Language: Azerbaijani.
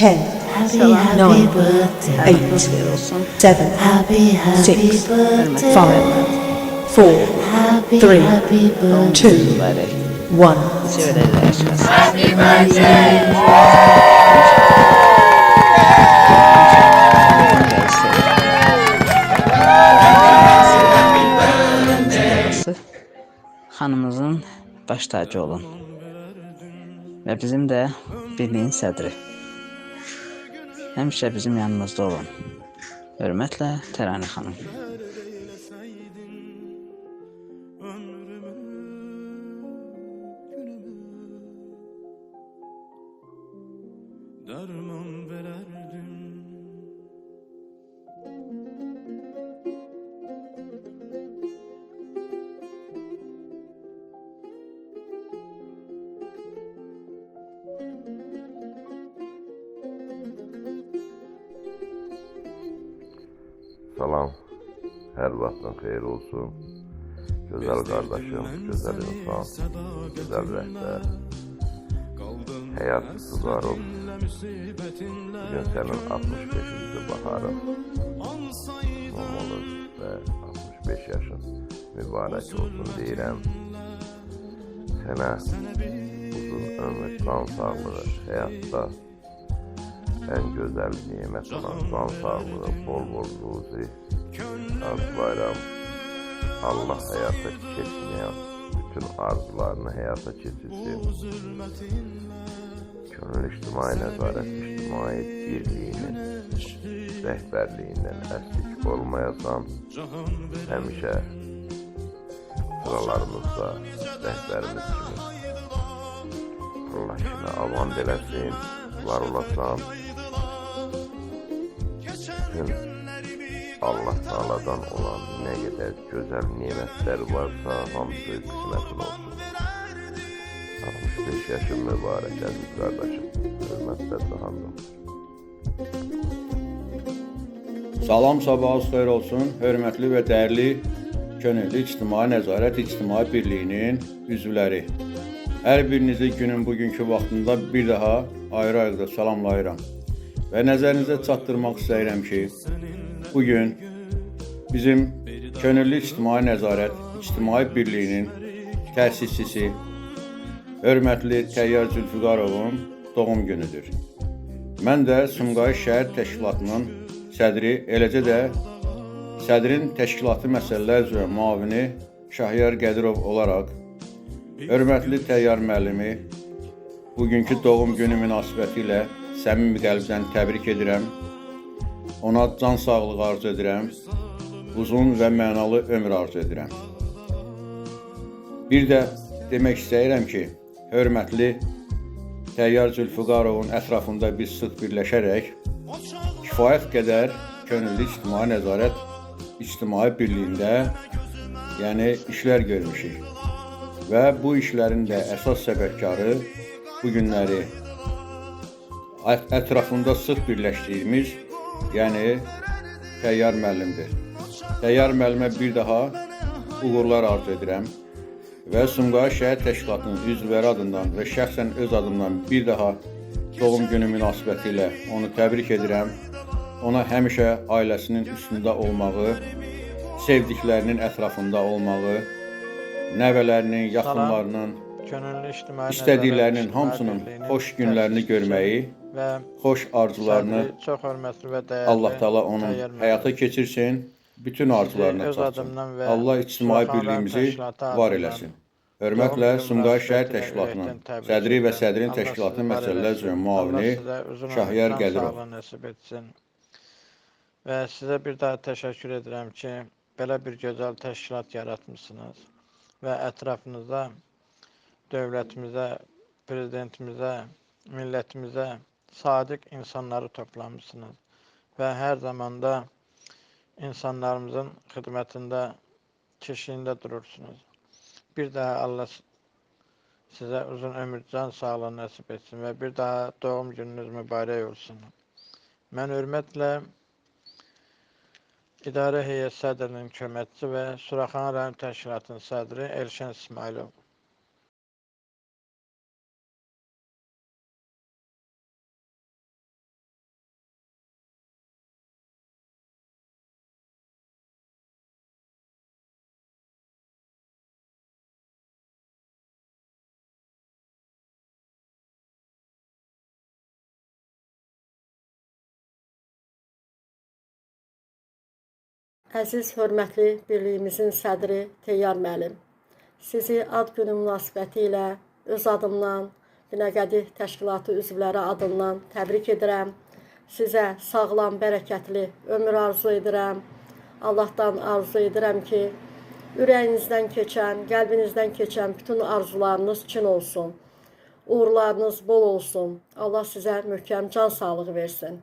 10, Happy 9, birthday. 8, olsun. 7, Happy 6, birthday. 5, 4, Happy 3, birthday. 2, Mübarek. 1. Severler aşkınız. Xanımızın baş tacı olun. Və bizim də birliyin sədri. Həmişə bizim yanımızda olun. Hörmətlə Tərani xanım. Derman vererdim. Salam, hər vaxtın xeyir olsun. Gözəl qardaşım, gözəl insan, gözəl rəhbər. Həyat Tutarov, bugün sənin 65-ci baharın. Olmalı və 65 yaşın mübarək olsun deyirəm. Sənə uzun ömür, can sağlığı, həyatda ən gözəl nimət olan can sağlığı, bol ruzi, arzulayıram. Allah həyata keçməyən bütün arzularını həyata keçirsin. Könül İctimai Nəzarət İctimai Birliyinin rəhbərliyindən əslik olmayasan, həmişə sıralarımızda rəhbərimiz kimi Allah kimi avan eləsin, var olasan. Bütün Allah Teala'dan olan nə qədər gözəl nimətlər varsa, hamısı qismətin olsun. 65 yaşın mübarək əziz qardaşım, hörmətlər dahandım. Salam, sabahınız xeyir olsun. Hörmətli və dəyərli Könüllü İctimai Nəzarət İctimai Birliyinin üzvləri. Hər birinizi günün bugünkü vaxtında bir daha ayrı-ayrı salamlayıram. Və nəzərinizə çatdırmaq istəyirəm ki, bugün bizim Könüllü İctimai Nəzarət İctimai Birliyinin təsisçisi hörmətli Təyyar Zülfüqarovun doğum günüdür. Mən də Sumqayıt Şəhər Təşkilatının sədri, eləcə də sədrin təşkilatı məsələlər üzrə müavini Şahyar Qədirov olaraq hörmətli Təyyar müəllimi bugünkü doğum günü münasibəti ilə səmimi qəlbdən təbrik edirəm. Ona can sağlığı arzu edirəm. Uzun və mənalı ömür arzu edirəm. Bir də demək istəyirəm ki, hörmətli Təyyar Zülfüqarovun ətrafında biz sıx birləşərək kifayət qədər Könüllü İctimai Nəzarət İctimai Birliyində işlər görmüşük. Və bu işlərin də əsas səbəbkarı bu günləri ətrafında sıx birləşdiyimiz Təyyar müəllimdir. Təyyar müəllimə bir daha uğurlar arzu edirəm və Sumqayıt Şəhər Təşkilatının üzvləri adından və şəxsən öz adımdan bir daha doğum günü münasibəti ilə onu təbrik edirəm. Ona həmişə ailəsinin üstündə olmağı, sevdiklərinin ətrafında olmağı, nəvələrinin, yaxınlarının, istədiklərinin hamısının xoş günlərini görməyi, xoş arzularını Allah Teala onun həyata keçirsin, bütün arzularına çatsın. Allah İctimai Birliyimizi var eləsin. Hörmətlə Sumqayıt Şəhər Təşkilatının sədri və sədrin təşkilatı məsələlər üzrə müavini Şahyar Qədirov. Və sizə bir daha təşəkkür edirəm ki, belə bir gözəl təşkilat yaratmışsınız və ətrafınıza dövlətimizə, prezidentimizə, millətimizə sadiq insanları toplamışsınız və hər zamanda insanlarımızın xidmətində, keşiyində durursunuz. Bir daha Allah sizə uzun ömür, can sağlığı nəsib etsin və bir daha doğum gününüz mübarək olsun. Mən hörmətlə İdarə Heyət Sədrinin köməkçisi və Suraxanı rayon təşkilatının sədri Elşən İsmailov. Əziz, hörmətli birliyimizin sədri Teyyar müəllim, sizi ad günü münasibəti ilə öz adımdan, Binəqədi Təşkilatı üzvləri adından təbrik edirəm. Sizə sağlam, bərəkətli ömür arzu edirəm. Allahdan arzu edirəm ki, ürəyinizdən keçən, qəlbinizdən keçən bütün arzularınız çin olsun. Uğurlarınız bol olsun. Allah sizə möhkəm can sağlığı versin.